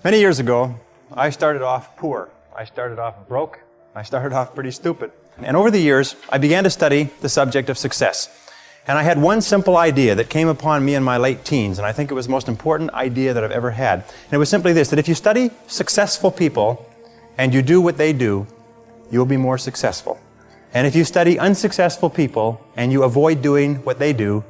Many years ago, I started off poor. I started off broke. I started off pretty stupid. And over the years, I began to study the subject of success. And I had one simple idea that came upon me in my late teens, and I think it was the most important idea that I've ever had. And it was simply this, that if you study successful people and you do what they do, you'll be more successful. And if you study unsuccessful people and you avoid doing what they do,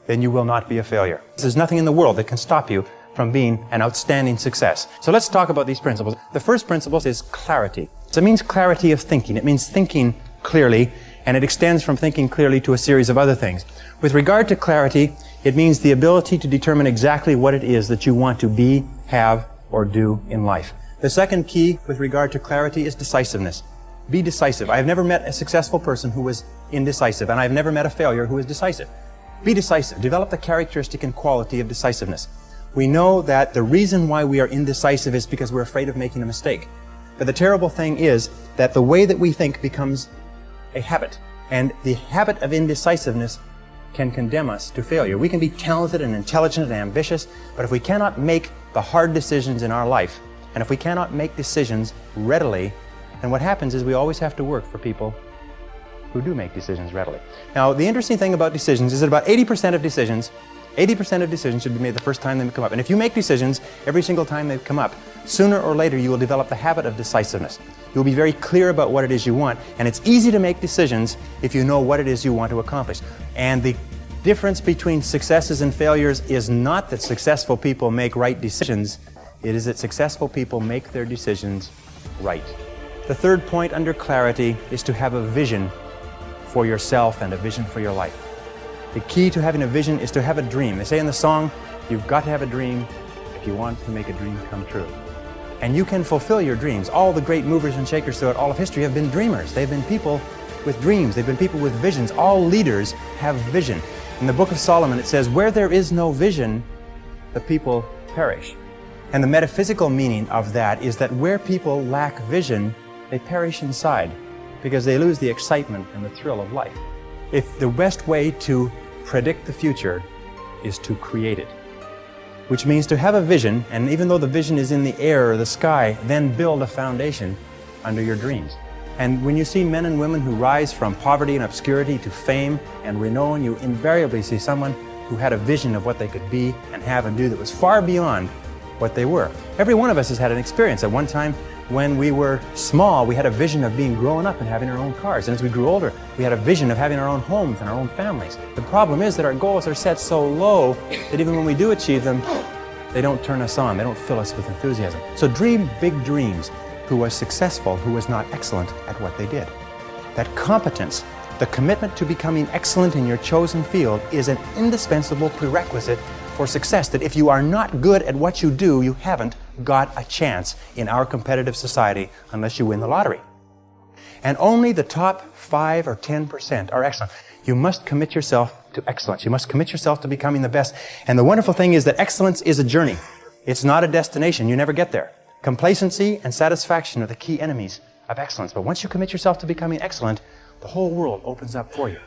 then you will not be a failure. There's nothing in the world that can stop you from being an outstanding success. So let's talk about these principles. The first principle is clarity. So it means clarity of thinking. It means thinking clearly, and it extends from thinking clearly to a series of other things. With regard to clarity, it means the ability to determine exactly what it is that you want to be, have, or do in life. The second key with regard to clarity is decisiveness. Be decisive. I have never met a successful person who was indecisive, and I have never met a failure who is decisive. Be decisive. Develop the characteristic and quality of decisiveness. We know that the reason why we are indecisive is because we're afraid of making a mistake. But the terrible thing is that the way that we think becomes a habit. And the habit of indecisiveness can condemn us to failure. We can be talented and intelligent and ambitious, but if we cannot make the hard decisions in our life, and if we cannot make decisions readily, then what happens is we always have to work for people who do make decisions readily. Now, the interesting thing about decisions is that about 80% of decisions should be made the first time they come up. And if you make decisions every single time they come up, sooner or later you will develop the habit of decisiveness. You'll be very clear about what it is you want, and it's easy to make decisions if you know what it is you want to accomplish. And the difference between successes and failures is not that successful people make right decisions, it is that successful people make their decisions right. The third point under clarity is to have a vision for yourself and a vision for your life. The key to having a vision is to have a dream. They say in the song, you've got to have a dream if you want to make a dream come true. And you can fulfill your dreams. All the great movers and shakers throughout all of history have been dreamers. They've been people with dreams. They've been people with visions. All leaders have vision. In the book of Solomon it says, where there is no vision, the people perish. And the metaphysical meaning of that is that where people lack vision, they perish inside because they lose the excitement and the thrill of life. If the best way to predict the future is to create it, which means to have a vision, and even though the vision is in the air or the sky, then build a foundation under your dreams. And when you see men and women who rise from poverty and obscurity to fame and renown, you invariably see someone who had a vision of what they could be and have and do that was far beyond what they were. Every one of us has had an experience. At one time, when we were small, we had a vision of being grown up and having our own cars. And as we grew older, we had a vision of having our own homes and our own families. The problem is that our goals are set so low that even when we do achieve them, they don't turn us on. They don't fill us with enthusiasm. So dream big dreams. Who was successful, who was not excellent at what they did. That competence, the commitment to becoming excellent in your chosen field, is an indispensable prerequisite for success, that if you are not good at what you do, you haven't got a chance in our competitive society unless you win the lottery. And only the top 5 or 10% are excellent. You must commit yourself to excellence. You must commit yourself to becoming the best. And the wonderful thing is that excellence is a journey. It's not a destination. You never get there. Complacency and satisfaction are the key enemies of excellence. But once you commit yourself to becoming excellent, the whole world opens up for you.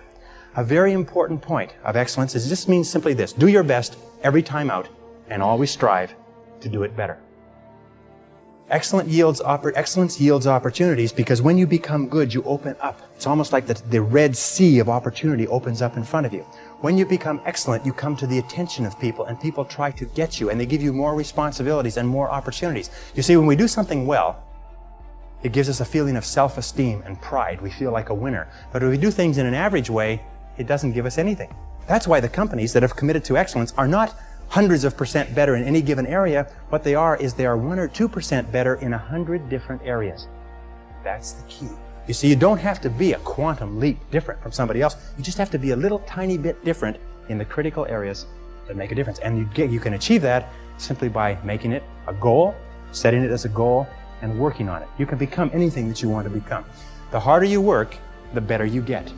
A very important point of excellence is this means simply this: do your best every time out and always strive to do it better. Excellence yields opportunities because when you become good, you open up. It's almost like the Red Sea of opportunity opens up in front of you. When you become excellent, you come to the attention of people, and people try to get you, and they give you more responsibilities and more opportunities. You see, when we do something well, it gives us a feeling of self-esteem and pride. We feel like a winner. But if we do things in an average way, it doesn't give us anything. That's why the companies that have committed to excellence are not hundreds of % better in any given area. What they are is they are 1 or 2% better in 100 different areas. That's the key. You see, you don't have to be a quantum leap different from somebody else. You just have to be a little tiny bit different in the critical areas that make a difference. And you can achieve that simply by making it a goal, setting it as a goal, and working on it. You can become anything that you want to become. The harder you work, the better you get.